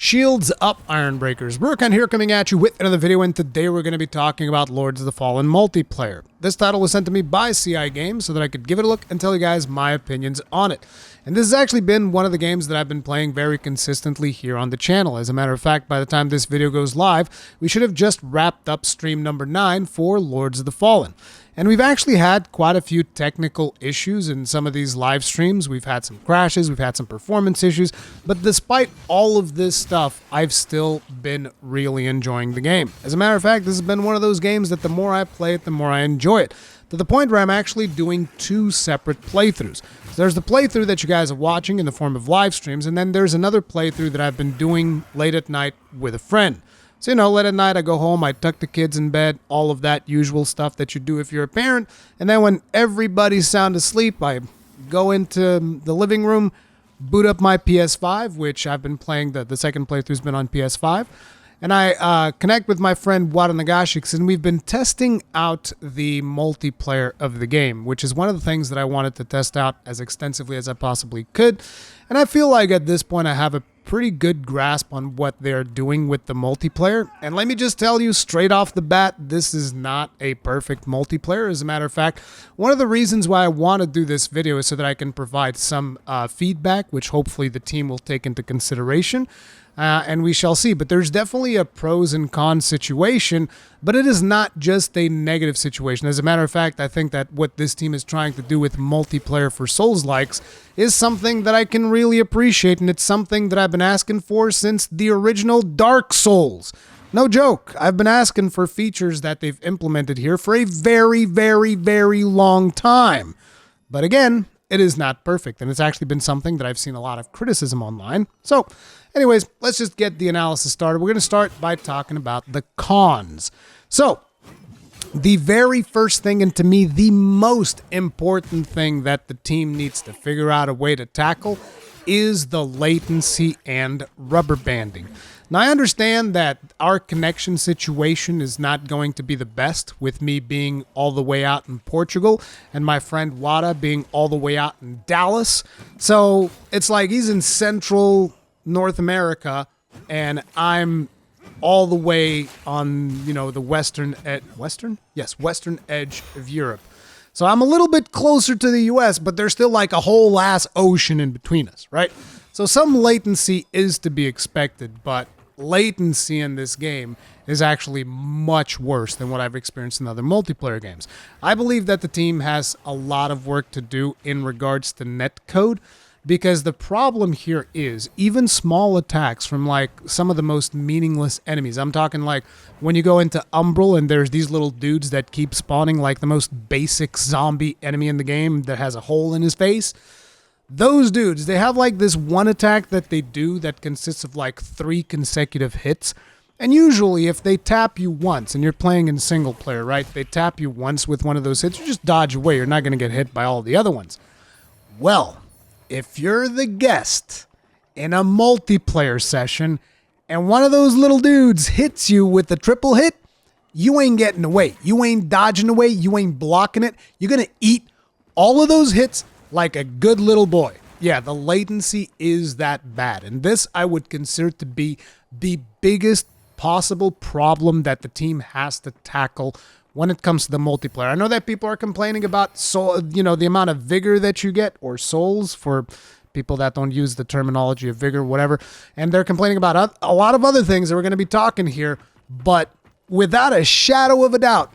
Shields up, Iron Breakers. Rurikhan here coming at you with another video, and today we're going to be talking about Lords of the Fallen multiplayer. This title was sent to me by CI Games so that I could give it a look and tell you guys my opinions on it. And this has actually been one of the games that I've been playing very consistently here on the channel. As a matter of fact, by the time this video goes live, we should have just wrapped up stream number 9 for Lords of the Fallen. And we've actually had quite a few technical issues in some of these live streams. We've had some crashes, we've had some performance issues, but despite all of this stuff, I've still been really enjoying the game. As a matter of fact, this has been one of those games that the more I play it, the more I enjoy it, to the point where I'm actually doing 2 separate playthroughs. So there's the playthrough that you guys are watching in the form of live streams, and then there's another playthrough that I've been doing late at night with a friend. So, late at night, I go home, I tuck the kids in bed, all of that usual stuff that you do if you're a parent. And then when everybody's sound asleep, I go into the living room, boot up my PS5, which I've been playing, the second playthrough's been on PS5. And I connect with my friend Wada Nagashix, and we've been testing out the multiplayer of the game, which is one of the things that I wanted to test out as extensively as I possibly could. And I feel like at this point I have a pretty good grasp on what they're doing with the multiplayer. And let me just tell you straight off the bat, this is not a perfect multiplayer. As a matter of fact, one of the reasons why I want to do this video is so that I can provide some feedback, which hopefully the team will take into consideration. And we shall see. But there's definitely a pros and cons situation, but it is not just a negative situation. As a matter of fact, I think that what this team is trying to do with multiplayer for Soulslikes is something that I can really appreciate, and it's something that I've been asking for since the original Dark Souls. No joke. I've been asking for features that they've implemented here for a very, very, very long time. But again, it is not perfect, and it's actually been something that I've seen a lot of criticism online. So, anyways, let's just get the analysis started. We're going to start by talking about the cons. So, the very first thing, and to me, the most important thing that the team needs to figure out a way to tackle is the latency and rubber banding. Now, I understand that our connection situation is not going to be the best, with me being all the way out in Portugal and my friend Wada being all the way out in Dallas. So it's like he's in central North America and I'm all the way on, the western edge of Europe. So I'm a little bit closer to the US, but there's still like a whole ass ocean in between us, right? So some latency is to be expected, but latency in this game is actually much worse than what I've experienced in other multiplayer games. I believe that the team has a lot of work to do in regards to netcode, because the problem here is even small attacks from like some of the most meaningless enemies. I'm talking like when you go into Umbral and there's these little dudes that keep spawning, like the most basic zombie enemy in the game that has a hole in his face. Those dudes, they have like this one attack that they do that consists of like 3 consecutive hits. And usually if they tap you once, and you're playing in single player, right? They tap you once with one of those hits, you just dodge away. You're not going to get hit by all the other ones. Well, if you're the guest in a multiplayer session and one of those little dudes hits you with a triple hit, you ain't getting away. You ain't dodging away. You ain't blocking it. You're going to eat all of those hits like a good little boy. Yeah, the latency is that bad. And this I would consider to be the biggest possible problem that the team has to tackle when it comes to the multiplayer. I know that people are complaining about the amount of vigor that you get, or souls for people that don't use the terminology of vigor, whatever. And they're complaining about a lot of other things that we're going to be talking here. But without a shadow of a doubt,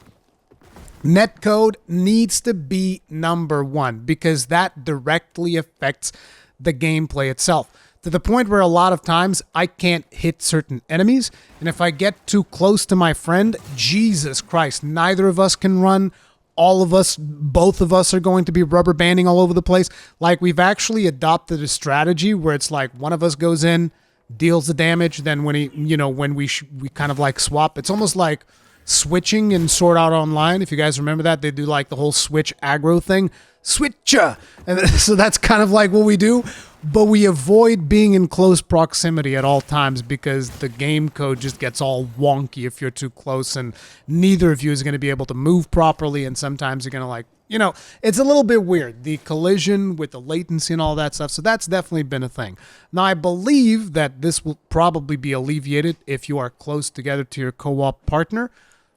netcode needs to be number 1, because that directly affects the gameplay itself, to the point where a lot of times I can't hit certain enemies, and if I get too close to my friend, Jesus Christ, neither of us can run. Both of us are going to be rubber banding all over the place. Like, we've actually adopted a strategy where it's like one of us goes in, deals the damage, then when we kind of like swap. It's almost like switching in Sword Art Online. If you guys remember that, they do like the whole switch aggro thing. switcher. And so that's kind of like what we do. But we avoid being in close proximity at all times because the game code just gets all wonky if you're too close, and neither of you is going to be able to move properly, and sometimes you're going to like, it's a little bit weird, the collision with the latency and all that stuff. So that's definitely been a thing. Now, I believe that this will probably be alleviated if you are close together to your co-op partner,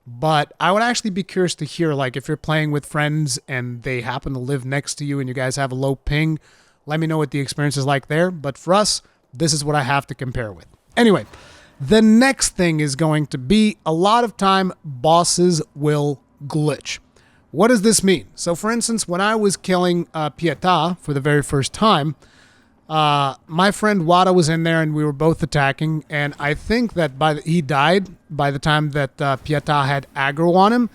but I would actually be curious to hear, like, if you're playing with friends and they happen to live next to you and you guys have a low ping, let me know what the experience is like there. But for us, this is what I have to compare with. Anyway, the next thing is going to be a lot of time bosses will glitch. What does this mean? So for instance, when I was killing Pietà for the very first time, my friend Wada was in there and we were both attacking. And I think that he died by the time that Pietà had aggro on him,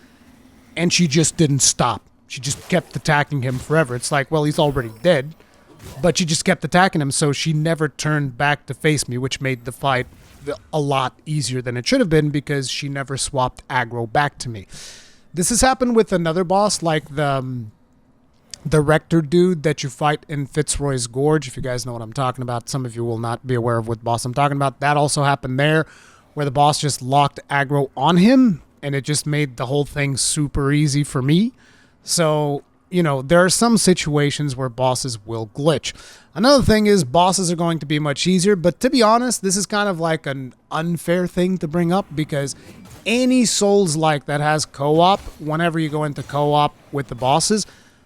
and she just didn't stop. She just kept attacking him forever. It's like, well, he's already dead. But she just kept attacking him, so she never turned back to face me, which made the fight a lot easier than it should have been because she never swapped aggro back to me. This has happened with another boss, like the Rector dude that you fight in Fitzroy's Gorge. If you guys know what I'm talking about, some of you will not be aware of what boss I'm talking about. That also happened there, where the boss just locked aggro on him, and it just made the whole thing super easy for me. So there are some situations where bosses will glitch. Another thing is bosses are going to be much easier, but to be honest, this is kind of like an unfair thing to bring up because any Souls-like that has co-op, whenever you go into co-op with the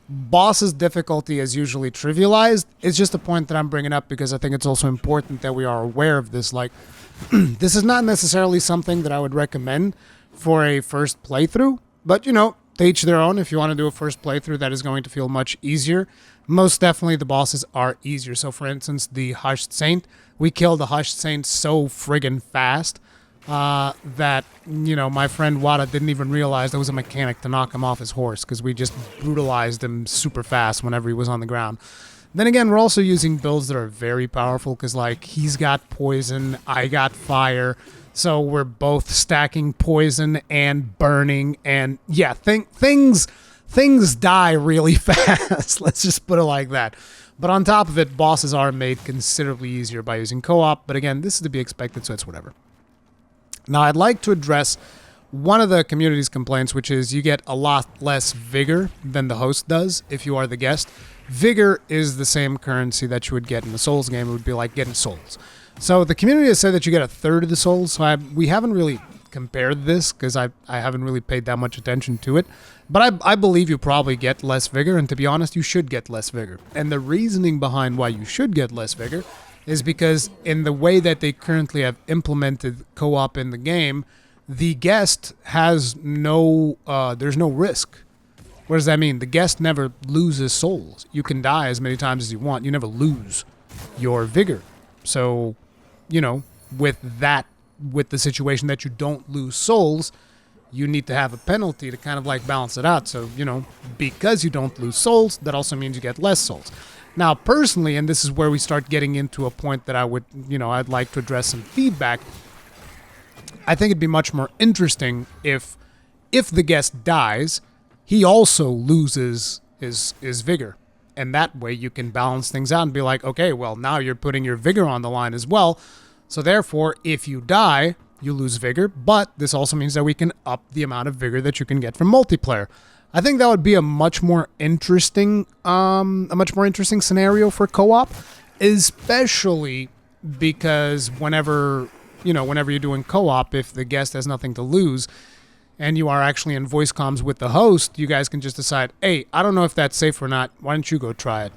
bosses' difficulty is usually trivialized. It's just a point that I'm bringing up because I think it's also important that we are aware of this. Like, this is not necessarily something that I would recommend for a first playthrough, but to each their own. If you want to do a first playthrough, that is going to feel much easier. Most definitely the bosses are easier. So for instance, the Hushed Saint, we killed the Hushed Saint so friggin' fast that my friend Wada didn't even realize there was a mechanic to knock him off his horse because we just brutalized him super fast whenever he was on the ground. Then again, we're also using builds that are very powerful because, like, he's got poison, I got fire. So we're both stacking poison and burning, and yeah, things die really fast. Let's just put it like that. But on top of it, bosses are made considerably easier by using co-op. But again, this is to be expected, so it's whatever. Now, I'd like to address one of the community's complaints, which is you get a lot less Vigor than the host does if you are the guest. Vigor is the same currency that you would get in a Souls game. It would be like getting souls. So the community has said that you get a third of the souls. So we haven't really compared this because I haven't really paid that much attention to it. But I believe you probably get less Vigor. And to be honest, you should get less Vigor. And the reasoning behind why you should get less Vigor is because in the way that they currently have implemented co-op in the game, the guest has there's no risk. What does that mean? The guest never loses souls. You can die as many times as you want. You never lose your Vigor. So, with the situation that you don't lose souls, you need to have a penalty to kind of like balance it out. So, because you don't lose souls, that also means you get less souls. Now, personally, and this is where we start getting into a point that I'd like to address some feedback. I think it'd be much more interesting if the guest dies, he also loses his Vigor. And that way you can balance things out and be like, okay, well, now you're putting your Vigor on the line as well. So therefore, if you die, you lose Vigor. But this also means that we can up the amount of Vigor that you can get from multiplayer. I think that would be a much more interesting scenario for co-op, especially because whenever you're doing co-op, if the guest has nothing to lose, and you are actually in voice comms with the host, you guys can just decide, hey, I don't know if that's safe or not. Why don't you go try it?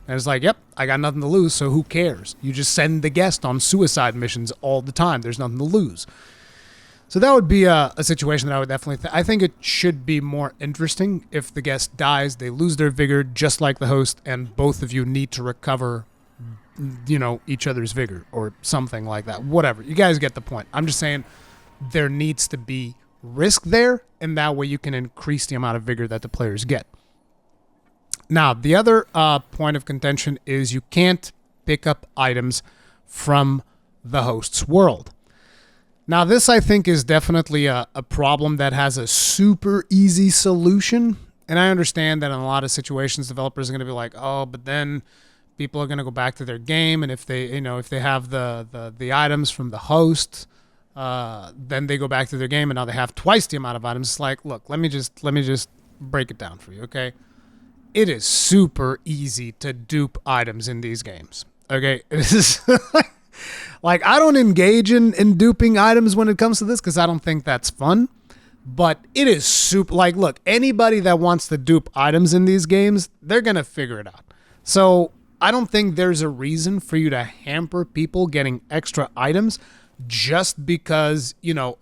And it's like, yep, I got nothing to lose, so who cares? You just send the guest on suicide missions all the time. There's nothing to lose. So that would be a situation that I would definitely I think it should be more interesting if the guest dies, they lose their Vigor just like the host, and both of you need to recover, each other's Vigor or something like that. Whatever. You guys get the point. I'm just saying there needs to be risk there, and that way you can increase the amount of Vigor that the players get. Now, the other point of contention is you can't pick up items from the host's world. Now, this, I think, is definitely a problem that has a super easy solution And I understand that in a lot of situations, developers are going to be like, oh, but then people are going to go back to their game. And if they, if they have the items from the host, then they go back to their game and now they have twice the amount of items. It's like, look, let me just break it down for you. Okay. It is super easy to dupe items in these games. Okay. It is like, I don't engage in duping items when it comes to this because I don't think that's fun. But it is super, like, look, anybody that wants to dupe items in these games, they're going to figure it out. So I don't think there's a reason for you to hamper people getting extra items just because,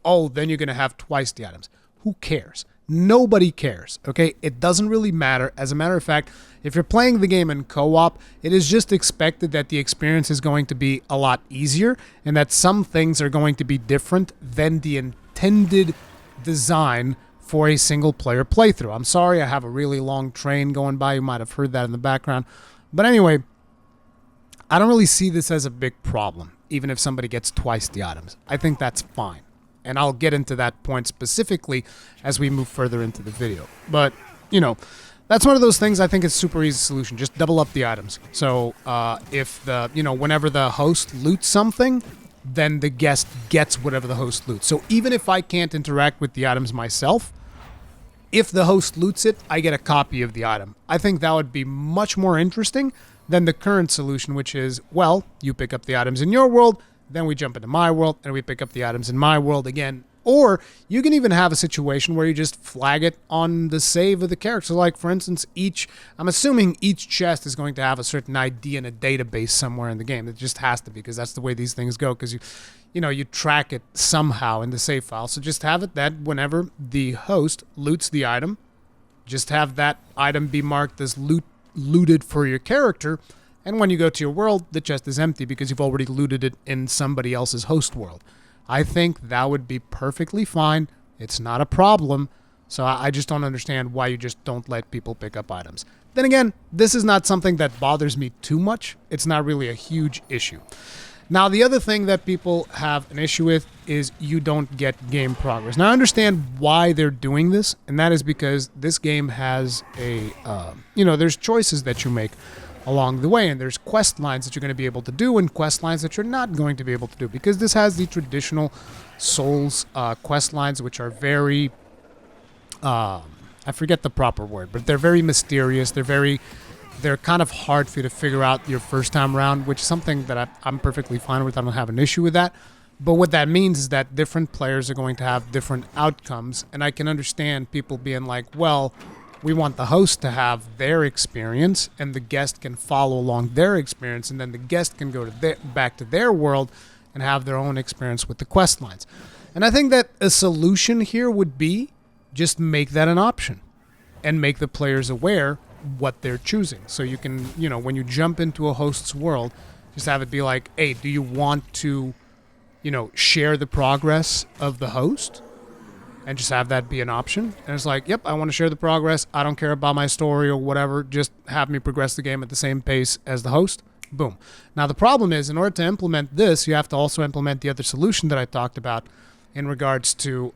oh, then you're going to have twice the items. Who cares? Nobody cares, okay? It doesn't really matter. As a matter of fact, if you're playing the game in co-op, it is just expected that the experience is going to be a lot easier and that some things are going to be different than the intended design for a single player playthrough. I'm sorry, I have a really long train going by. You might have heard that in the background. But anyway, I don't really see this as a big problem, even if somebody gets twice the items. I think that's fine. And I'll get into that point specifically as we move further into the video. But, that's one of those things I think is super easy solution. Just double up the items. So if whenever the host loots something, then the guest gets whatever the host loots. So even if I can't interact with the items myself, if the host loots it, I get a copy of the item. I think that would be much more interesting than the current solution, which is, well, you pick up the items in your world, then we jump into my world, and we pick up the items in my world again. Or you can even have a situation where you just flag it on the save of the character. Like, for instance, I'm assuming each chest is going to have a certain ID in a database somewhere in the game. It just has to be, because that's the way these things go, because you track it somehow in the save file. So just have it that whenever the host loots the item, just have that item be marked as looted for your character, and when you go to your world, the chest is empty because you've already looted it in somebody else's host world. I think that would be perfectly fine. It's not a problem. So I just don't understand why you just don't let people pick up items. Then again, this is not something that bothers me too much. It's not really a huge issue. Now, the other thing that people have an issue with is you don't get game progress. Now, I understand why they're doing this, and that is because this game has there's choices that you make along the way, and there's quest lines that you're going to be able to do and quest lines that you're not going to be able to do, because this has the traditional Souls quest lines, which are very I forget the proper word, but they're very mysterious. They're kind of hard for you to figure out your first time around, which is something that I'm perfectly fine with. I don't have an issue with that. But what that means is that different players are going to have different outcomes, and I can understand people being like, well, we want the host to have their experience, and the guest can follow along their experience, and then the guest can go to back to their world and have their own experience with the quest lines. And I think that a solution here would be just make that an option and make the players aware what they're choosing. So you can, when you jump into a host's world, just have it be like, hey, do you want to, share the progress of the host? And just have that be an option. And it's like, yep, I want to share the progress. I don't care about my story or whatever. Just have me progress the game at the same pace as the host. Boom. Now, the problem is, in order to implement this, you have to also implement the other solution that I talked about in regards to,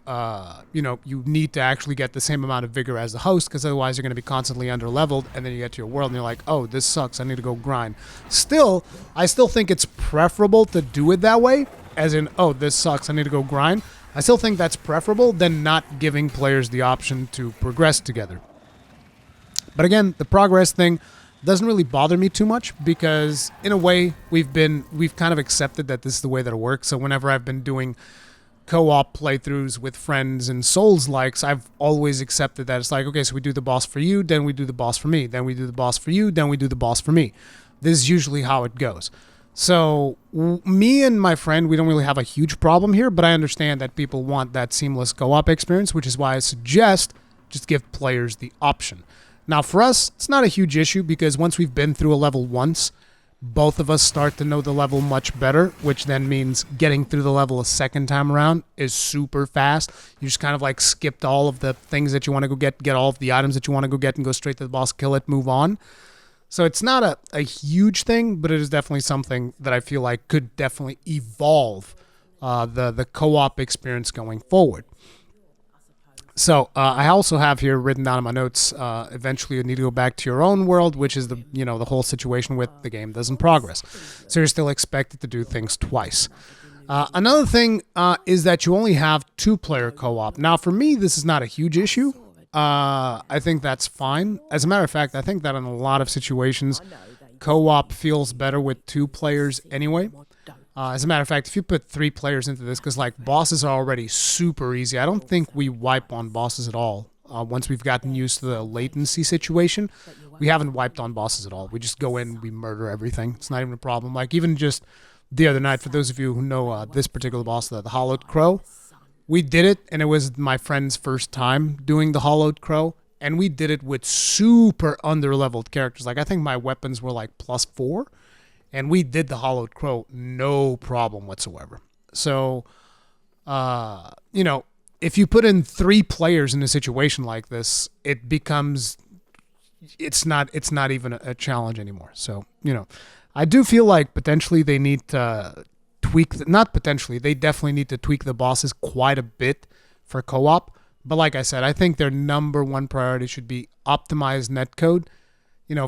you need to actually get the same amount of vigor as the host, because otherwise you're going to be constantly under-leveled, and then you get to your world and you're like, oh, this sucks. I need to go grind. I still think it's preferable to do it that way, as in, oh, this sucks. I need to go grind. I still think that's preferable than not giving players the option to progress together. But again, the progress thing doesn't really bother me too much, because in a way we've kind of accepted that this is the way that it works. So whenever I've been doing co-op playthroughs with friends and Soulslikes, I've always accepted that it's like, okay, so we do the boss for you, then we do the boss for me, then we do the boss for you, then we do the boss for me. This is usually how it goes. So me and my friend, we don't really have a huge problem here, but I understand that people want that seamless co-op experience, which is why I suggest just give players the option. Now, for us, it's not a huge issue, because once we've been through a level once, both of us start to know the level much better, which then means getting through the level a second time around is super fast. You just kind of like skipped all of the things that you want to go get all of the items that you want to go get, and go straight to the boss, kill it, move on. So it's not a huge thing, but it is definitely something that I feel like could definitely evolve the co-op experience going forward. So I also have here written down in my notes, eventually you need to go back to your own world, which is the whole situation with the game doesn't progress. So you're still expected to do things twice. Another thing is that you only have 2-player co-op. Now, for me, this is not a huge issue. I think that's fine. As a matter of fact, I think that in a lot of situations, co-op feels better with 2 players anyway. As a matter of fact, if you put 3 players into this, because like bosses are already super easy, I don't think we wipe on bosses at all. Once we've gotten used to the latency situation, we haven't wiped on bosses at all. We just go in, we murder everything. It's not even a problem. Like even just the other night, for those of you who know this particular boss, the Hollowed Crow, we did it, and it was my friend's first time doing the Hollowed Crow, and we did it with super under-leveled characters. Like I think my weapons were like +4. And we did the Hollowed Crow, no problem whatsoever. So, if you put in 3 players in a situation like this, it becomes, it's not even a challenge anymore. So, I do feel like potentially they need to tweak, not potentially, they definitely need to tweak the bosses quite a bit for co-op. But like I said, I think their number 1 priority should be optimize netcode.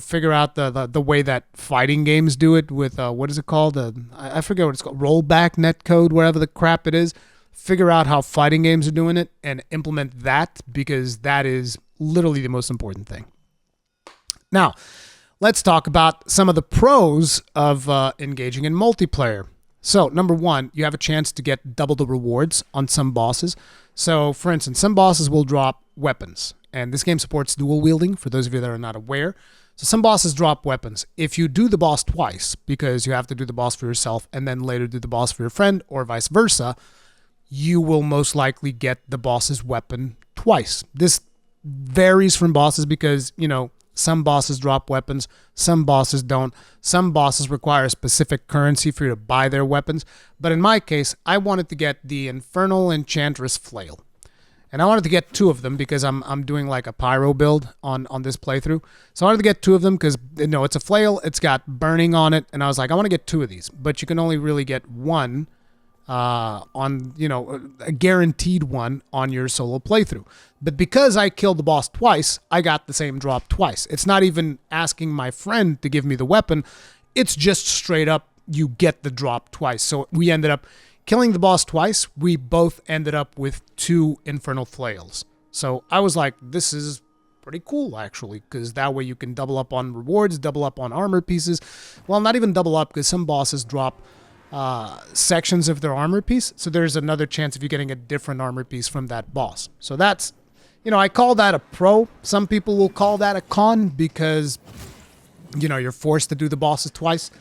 Figure out the way that fighting games do it with, what is it called? I forget what it's called. Rollback netcode, whatever the crap it is. Figure out how fighting games are doing it and implement that, because that is literally the most important thing. Now, let's talk about some of the pros of engaging in multiplayer. So, number 1, you have a chance to get double the rewards on some bosses. So, for instance, some bosses will drop weapons. And this game supports dual wielding, for those of you that are not aware. So some bosses drop weapons. If you do the boss twice, because you have to do the boss for yourself and then later do the boss for your friend, or vice versa, you will most likely get the boss's weapon twice. This varies from bosses because, some bosses drop weapons, some bosses don't. Some bosses require a specific currency for you to buy their weapons. But in my case, I wanted to get the Infernal Enchantress Flail. And I wanted to get 2 of them because I'm doing like a pyro build on this playthrough. So I wanted to get 2 of them because, it's a flail. It's got burning on it. And I was like, I want to get 2 of these. But you can only really get 1 on, a guaranteed 1 on your solo playthrough. But because I killed the boss twice, I got the same drop twice. It's not even asking my friend to give me the weapon. It's just straight up, you get the drop twice. So we ended up killing the boss twice. We both ended up with 2 Infernal Flails. So I was like, this is pretty cool, actually, because that way you can double up on rewards, double up on armor pieces. Well, not even double up, because some bosses drop sections of their armor piece. So there's another chance of you getting a different armor piece from that boss. So that's, I call that a pro. Some people will call that a con because, you're forced to do the bosses twice.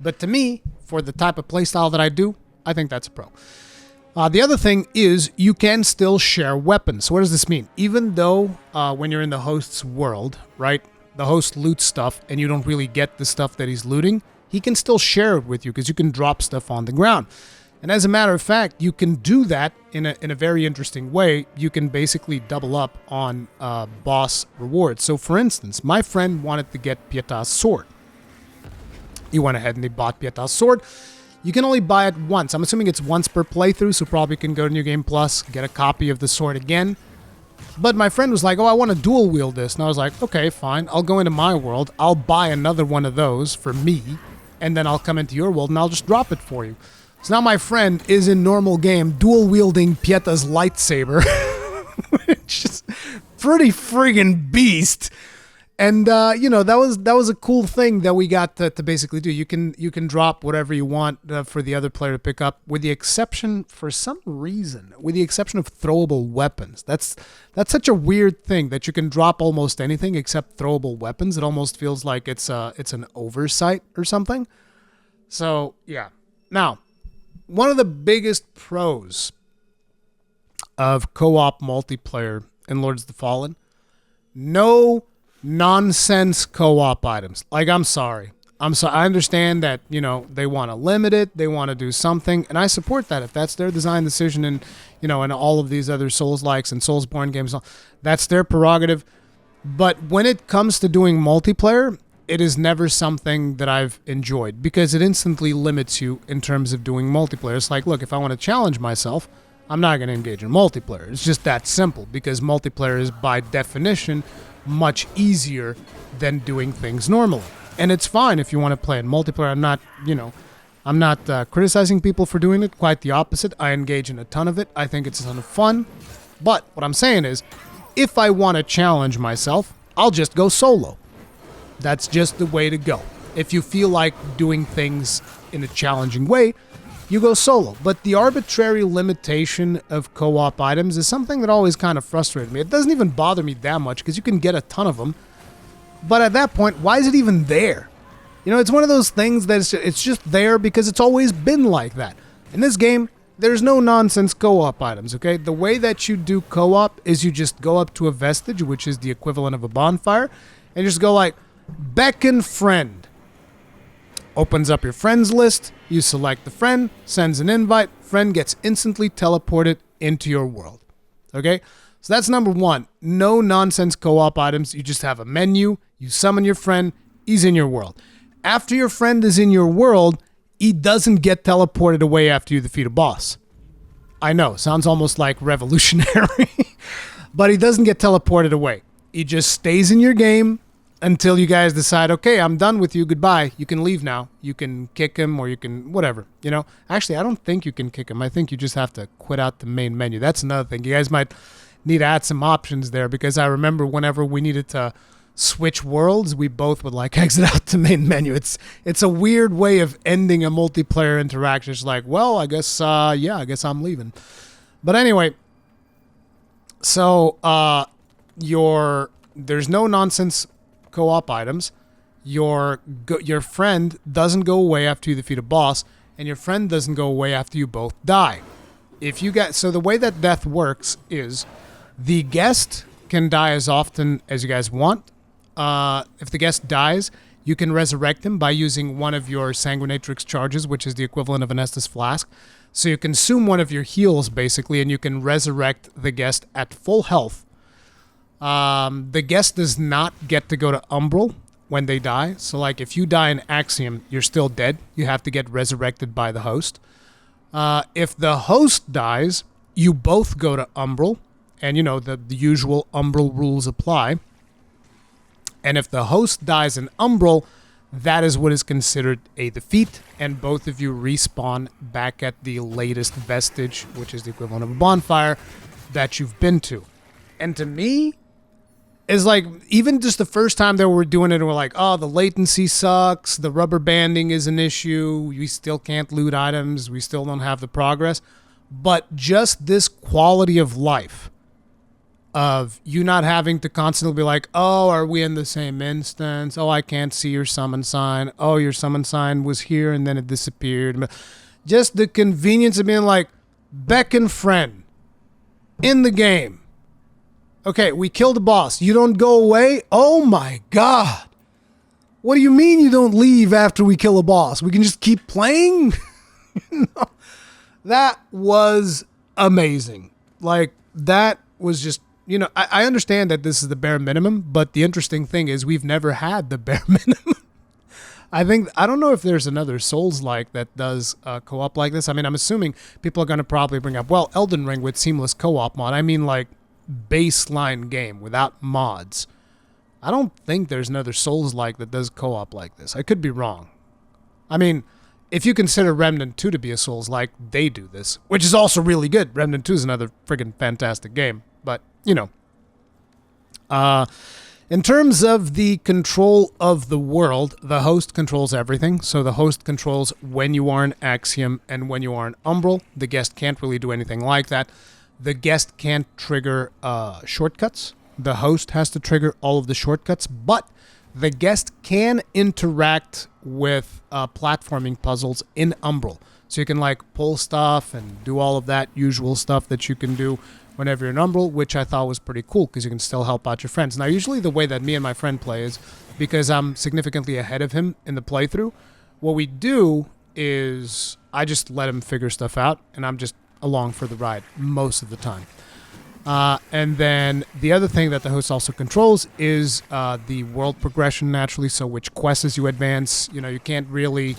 But to me, for the type of playstyle that I do, I think that's a pro. The other thing is you can still share weapons. So what does this mean? Even though when you're in the host's world, right, the host loots stuff and you don't really get the stuff that he's looting, he can still share it with you because you can drop stuff on the ground. And as a matter of fact, you can do that in a very interesting way. You can basically double up on boss rewards. So for instance, my friend wanted to get Pieta's sword. He went ahead and he bought Pieta's sword. You can only buy it once. I'm assuming it's once per playthrough, so probably can go to New Game Plus, get a copy of the sword again. But my friend was like, I want to dual wield this. And I was like, okay, fine. I'll go into my world. I'll buy another one of those for me. And then I'll come into your world and I'll just drop it for you. So now my friend is in normal game dual wielding Pieta's lightsaber. Which is pretty friggin' beast. And that was a cool thing that we got to basically do. You can drop whatever you want for the other player to pick up, with the exception, for some reason, with the exception of throwable weapons. That's such a weird thing that you can drop almost anything except throwable weapons. It almost feels like it's an oversight or something. So yeah. Now, one of the biggest pros of co-op multiplayer in Lords of the Fallen, no nonsense co-op items. Like, I'm sorry. I understand that, they want to limit it, they want to do something, and I support that. If that's their design decision and, and all of these other Souls-likes and Soulsborne games, that's their prerogative. But when it comes to doing multiplayer, it is never something that I've enjoyed because it instantly limits you in terms of doing multiplayer. It's like, look, if I want to challenge myself, I'm not going to engage in multiplayer. It's just that simple, because multiplayer is by definition much easier than doing things normally. And it's fine if you want to play in multiplayer. I'm not criticizing people for doing it. Quite the opposite. I engage in a ton of it. I think it's a ton of fun. But what I'm saying is, if I want to challenge myself, I'll just go solo. That's just the way to go. If you feel like doing things in a challenging way, you go solo. But the arbitrary limitation of co-op items is something that always kind of frustrated me. It doesn't even bother me that much, because you can get a ton of them. But at that point, why is it even there? It's one of those things that it's just there because it's always been like that. In this game, there's no nonsense co-op items, okay? The way that you do co-op is you just go up to a vestige, which is the equivalent of a bonfire, and just go like, beckon friend. Opens up your friends list, you select the friend, sends an invite, friend gets instantly teleported into your world, okay? So that's number one. No nonsense co-op items. You just have a menu, you summon your friend, he's in your world. After your friend is in your world, he doesn't get teleported away after you defeat a boss. I know, sounds almost like revolutionary, but he doesn't get teleported away. He just stays in your game until you guys decide, okay, I'm done with you, goodbye. You can leave now. You can kick him, or you can, whatever, Actually, I don't think you can kick him. I think you just have to quit out the main menu. That's another thing. You guys might need to add some options there, because I remember whenever we needed to switch worlds, we both would exit out the main menu. It's a weird way of ending a multiplayer interaction. It's like, well, I guess I'm leaving. But anyway, so there's no nonsense co-op items. Your friend doesn't go away after you defeat a boss, and your friend doesn't go away after you both die. So the way that death works is the guest can die as often as you guys want. If the guest dies, you can resurrect him by using one of your Sanguinatrix charges, which is the equivalent of an Estus Flask. So you consume one of your heals, basically, and you can resurrect the guest at full health. The guest does not get to go to Umbral when they die. So, if you die in Axiom, you're still dead. You have to get resurrected by the host. If the host dies, you both go to Umbral, and, the usual Umbral rules apply. And if the host dies in Umbral, that is what is considered a defeat, and both of you respawn back at the latest vestige, which is the equivalent of a bonfire, that you've been to. And to me, is even just the first time that we're doing it, we're like, oh, the latency sucks, the rubber banding is an issue, we still can't loot items, we still don't have the progress. But just this quality of life, of you not having to constantly be like, oh, are we in the same instance? Oh, I can't see your summon sign. Oh, your summon sign was here and then it disappeared. Just the convenience of being like, beckon friend in the game. Okay, we killed the boss. You don't go away? Oh my God. What do you mean you don't leave after we kill a boss? We can just keep playing? No. That was amazing. That was just, I understand that this is the bare minimum, but the interesting thing is we've never had the bare minimum. I don't know if there's another Souls-like that does co-op like this. I mean, I'm assuming people are going to probably bring up, well, Elden Ring with seamless co-op mod. I mean, baseline game without mods. I don't think there's another Souls-like that does co-op like this. I could be wrong. I mean, if you consider Remnant 2 to be a Souls-like, they do this, which is also really good. Remnant 2 is another friggin' fantastic game, but, in terms of the control of the world, the host controls everything. So the host controls when you are in Axiom and when you are in Umbral. The guest can't really do anything like that. The guest can't trigger shortcuts. The host has to trigger all of the shortcuts, but the guest can interact with platforming puzzles in Umbral. So you can pull stuff and do all of that usual stuff that you can do whenever you're in Umbral, which I thought was pretty cool because you can still help out your friends. Now, usually the way that me and my friend play is because I'm significantly ahead of him in the playthrough. What we do is I just let him figure stuff out, and I'm just along for the ride most of the time. And then the other thing that the host also controls is the world progression, naturally, so which quests you advance. You can't really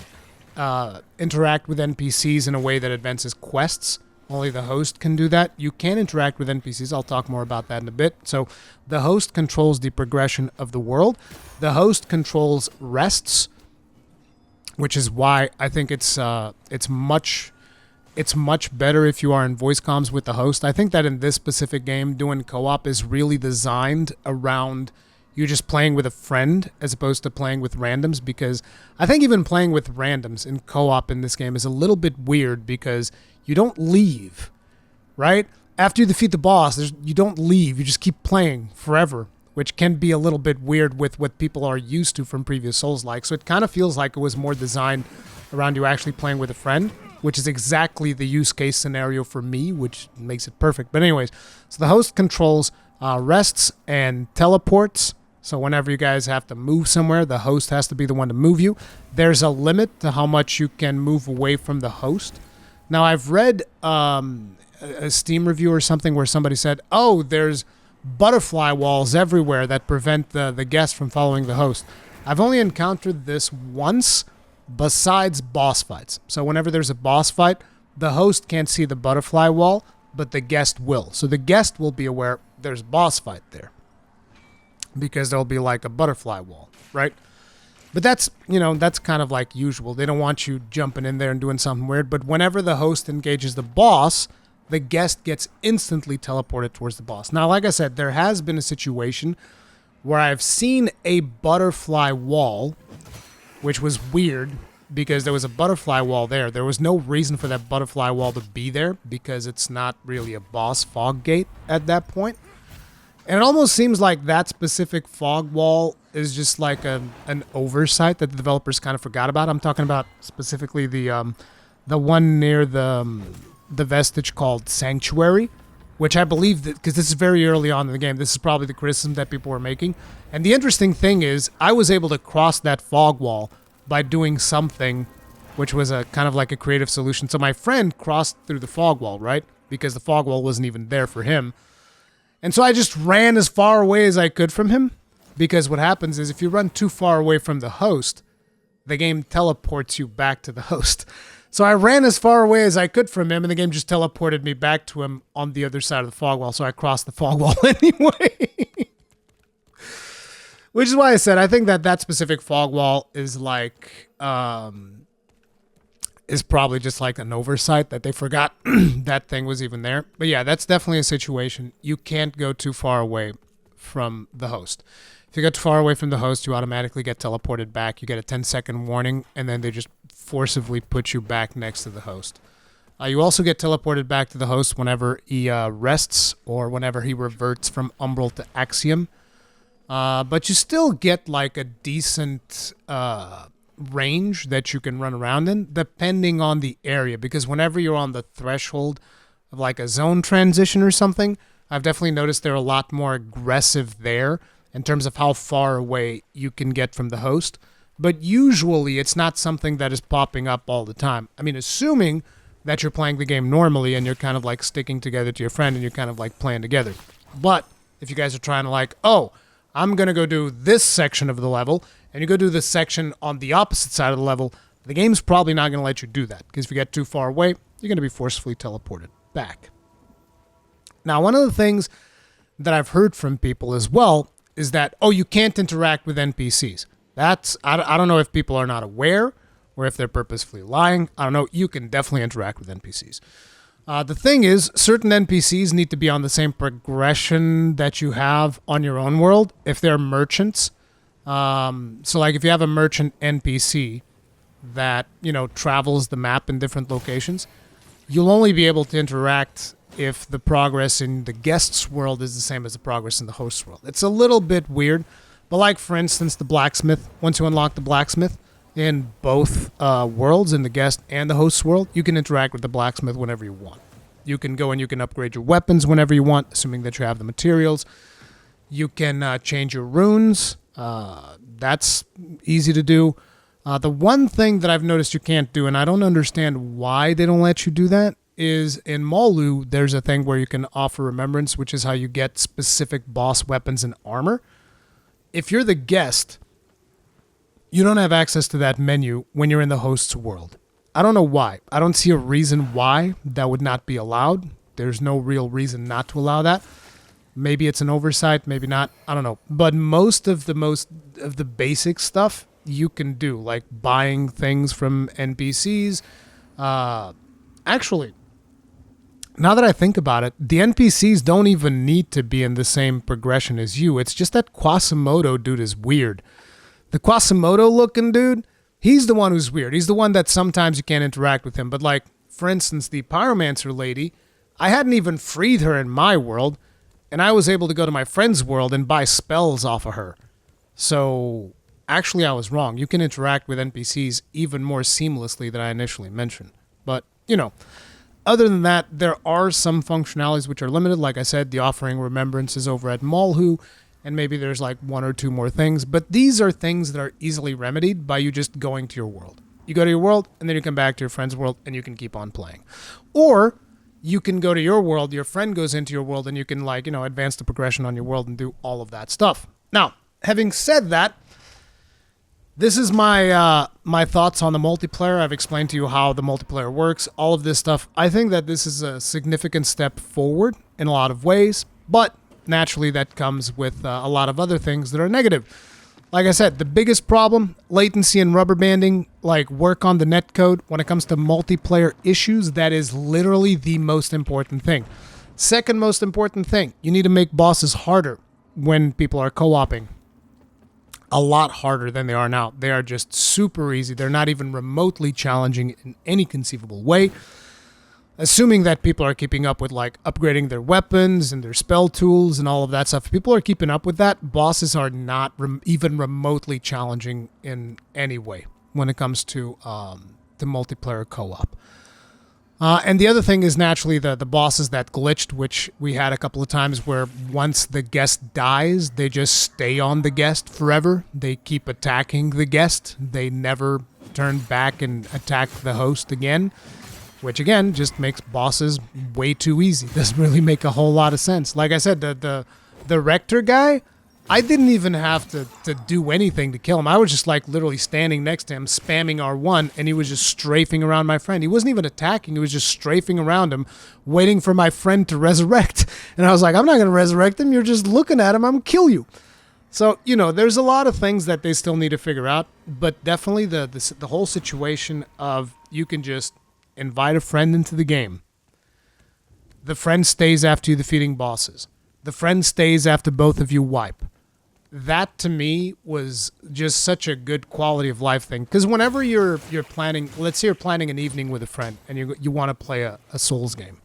interact with NPCs in a way that advances quests. Only the host can do that. You can interact with NPCs. I'll talk more about that in a bit. So the host controls the progression of the world. The host controls rests, which is why I think it's much better if you are in voice comms with the host. I think that in this specific game, doing co-op is really designed around you just playing with a friend as opposed to playing with randoms, because I think even playing with randoms in co-op in this game is a little bit weird because you don't leave, right? After you defeat the boss, you don't leave. You just keep playing forever, which can be a little bit weird with what people are used to from previous Souls-like. So it kind of feels like it was more designed around you actually playing with a friend, which is exactly the use case scenario for me, which makes it perfect. But anyways, so the host controls rests and teleports. So whenever you guys have to move somewhere, the host has to be the one to move you. There's a limit to how much you can move away from the host. Now, I've read a Steam review or something where somebody said, oh, there's butterfly walls everywhere that prevent the guest from following the host. I've only encountered this once besides boss fights. So whenever there's a boss fight, the host can't see the butterfly wall, but the guest will. So the guest will be aware there's a boss fight there, because there'll be like a butterfly wall, right? But that's kind of like usual. They don't want you jumping in there and doing something weird. But whenever the host engages the boss, the guest gets instantly teleported towards the boss. Now, like I said, there has been a situation where I've seen a butterfly wall, which was weird because there was a butterfly wall there. There was no reason for that butterfly wall to be there because it's not really a boss fog gate at that point. And it almost seems like that specific fog wall is just like an oversight that the developers kind of forgot about. I'm talking about specifically the one near the vestige called Sanctuary, which I believe that, because this is very early on in the game, this is probably the criticism that people were making. And the interesting thing is, I was able to cross that fog wall by doing something, which was a kind of like a creative solution. So my friend crossed through the fog wall, right? Because the fog wall wasn't even there for him. And so I just ran as far away as I could from him, because what happens is if you run too far away from the host, the game teleports you back to the host. So I ran as far away as I could from him, and the game just teleported me back to him on the other side of the fog wall, so I crossed the fog wall anyway. Which is why I said I think that specific fog wall is like... is probably just like an oversight that they forgot that thing was even there. But yeah, that's definitely a situation. You can't go too far away from the host. If you get too far away from the host, you automatically get teleported back. You get a 10-second warning, and then they just forcibly put you back next to the host. You also get teleported back to the host whenever he rests or whenever he reverts from Umbral to Axiom. But you still get like a decent... range that you can run around in depending on the area, because whenever you're on the threshold of like a zone transition or something, I've definitely noticed they're a lot more aggressive there in terms of how far away you can get from the host. But usually it's not something that is popping up all the time. I mean, assuming that you're playing the game normally and you're kind of like sticking together to your friend and you're kind of like playing together. But if you guys are trying to like, oh, I'm going to go do this section of the level, and you go do this section on the opposite side of the level, the game's probably not going to let you do that, because if you get too far away, you're going to be forcefully teleported back. Now, one of the things that I've heard from people as well is that, oh, you can't interact with NPCs. I don't know if people are not aware or if they're purposefully lying. I don't know. You can definitely interact with NPCs. The thing is, certain NPCs need to be on the same progression that you have on your own world if they're merchants. So like if you have a merchant NPC that, travels the map in different locations, you'll only be able to interact if the progress in the guest's world is the same as the progress in the host's world. It's a little bit weird, but like for instance, the blacksmith, once you unlock the blacksmith in both worlds, in the guest and the host's world, you can interact with the blacksmith whenever you want. You can go and you can upgrade your weapons whenever you want, assuming that you have the materials. You can change your runes. That's easy to do. The one thing that I've noticed you can't do, and I don't understand why they don't let you do that, is in Molu, there's a thing where you can offer remembrance, which is how you get specific boss weapons and armor. If you're the guest, you don't have access to that menu when you're in the host's world. I don't know why. I don't see a reason why that would not be allowed. There's no real reason not to allow that. Maybe it's an oversight, maybe not. I don't know. But most of the basic stuff you can do, like buying things from NPCs. Actually, now that I think about it, the NPCs don't even need to be in the same progression as you. It's just that Quasimodo dude is weird. The Quasimodo looking dude, he's the one who's weird. He's the one that sometimes you can't interact with him. But like, for instance, the Pyromancer lady, I hadn't even freed her in my world, and I was able to go to my friend's world and buy spells off of her. So actually, I was wrong. You can interact with NPCs even more seamlessly than I initially mentioned. But, you know, other than that, there are some functionalities which are limited. Like I said, the offering remembrances over at Malhu, and maybe there's like one or two more things. But these are things that are easily remedied by you just going to your world. You go to your world, and then you come back to your friend's world, and you can keep on playing. Or you can go to your world, your friend goes into your world, and you can, like, you know, advance the progression on your world and do all of that stuff. Now, having said that, this is my my thoughts on the multiplayer. I've explained to you how the multiplayer works, all of this stuff. I think that this is a significant step forward in a lot of ways, but naturally that comes with a lot of other things that are negative. Like I said, the biggest problem, latency and rubber banding, like work on the netcode. When it comes to multiplayer issues, that is literally the most important thing. Second most important thing, you need to make bosses harder when people are co-oping. A lot harder than they are now. They are just super easy. They're not even remotely challenging in any conceivable way. Assuming that people are keeping up with like upgrading their weapons and their spell tools and all of that stuff. If people are keeping up with that, bosses are not even remotely challenging in any way when it comes to the multiplayer co-op. And the other thing is naturally the bosses that glitched, which we had a couple of times where once the guest dies, they just stay on the guest forever. They keep attacking the guest. They never turn back and attack the host again, which again just makes bosses way too easy. Doesn't really make a whole lot of sense. Like I said, the Rector guy, I didn't even have to do anything to kill him. I was just like literally standing next to him, spamming R1, and he was just strafing around my friend. He wasn't even attacking. He was just strafing around him, waiting for my friend to resurrect. And I was like, I'm not going to resurrect him. You're just looking at him. I'm going to kill you. So, you know, there's a lot of things that they still need to figure out. But definitely the whole situation of you can just invite a friend into the game. The friend stays after you defeating bosses. The friend stays after both of you wipe. That to me was just such a good quality of life thing. Because whenever you're planning, let's say you're planning an evening with a friend and you want to play a Souls game.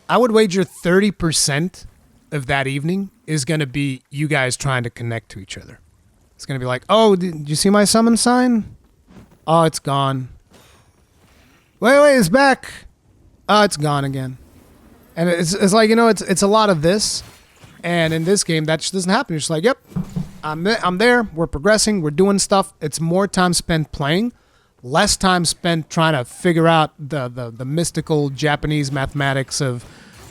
I would wager 30% of that evening is going to be you guys trying to connect to each other. It's going to be like, oh, did you see my summon sign? Oh, it's gone. Wait, it's back. Oh, it's gone again. And it's like, you know, it's a lot of this. And in this game, that just doesn't happen. You're just like, yep, I'm there. We're progressing. We're doing stuff. It's more time spent playing, less time spent trying to figure out the mystical Japanese mathematics of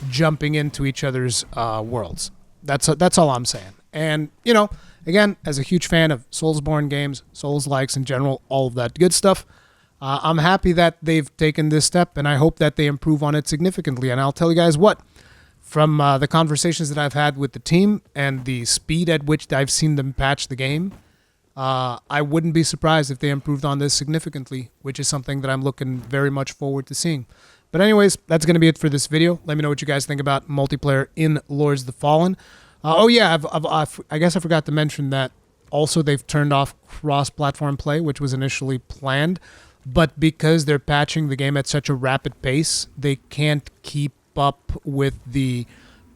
jumping into each other's worlds. That's all I'm saying. And, you know, again, as a huge fan of Soulsborne games, Souls-likes in general, all of that good stuff, I'm happy that they've taken this step, and I hope that they improve on it significantly. And I'll tell you guys what. From the conversations that I've had with the team and the speed at which I've seen them patch the game, I wouldn't be surprised if they improved on this significantly, which is something that I'm looking very much forward to seeing. But anyways, that's going to be it for this video. Let me know what you guys think about multiplayer in Lords of the Fallen. Oh yeah, I guess I forgot to mention that also they've turned off cross-platform play, which was initially planned. But because they're patching the game at such a rapid pace, they can't keep up with the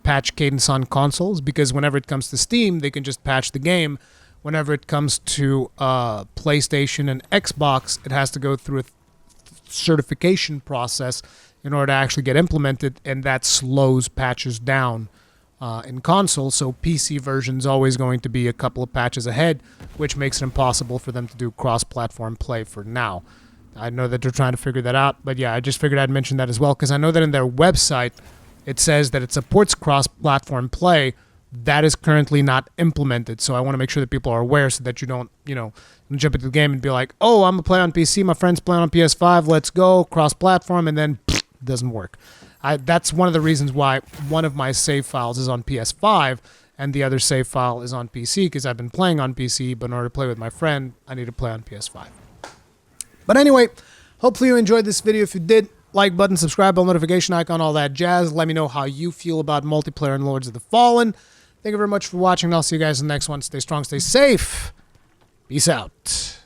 patch cadence on consoles, because whenever it comes to Steam, they can just patch the game. Whenever it comes to PlayStation and Xbox, it has to go through a certification process in order to actually get implemented, and that slows patches down in console. So PC version's always going to be a couple of patches ahead, which makes it impossible for them to do cross-platform play for now. I know that they're trying to figure that out, but yeah, I just figured I'd mention that as well, because I know that in their website, it says that it supports cross-platform play, that is currently not implemented. So I want to make sure that people are aware so that you don't, jump into the game and be like, oh, I'm going to play on PC. My friend's playing on PS5. Let's go cross-platform. And then it doesn't work. That's one of the reasons why one of my save files is on PS5 and the other save file is on PC, because I've been playing on PC, but in order to play with my friend, I need to play on PS5. But anyway, hopefully you enjoyed this video. If you did, like button, subscribe, bell notification icon, all that jazz. Let me know how you feel about multiplayer in Lords of the Fallen. Thank you very much for watching, and I'll see you guys in the next one. Stay strong, stay safe. Peace out.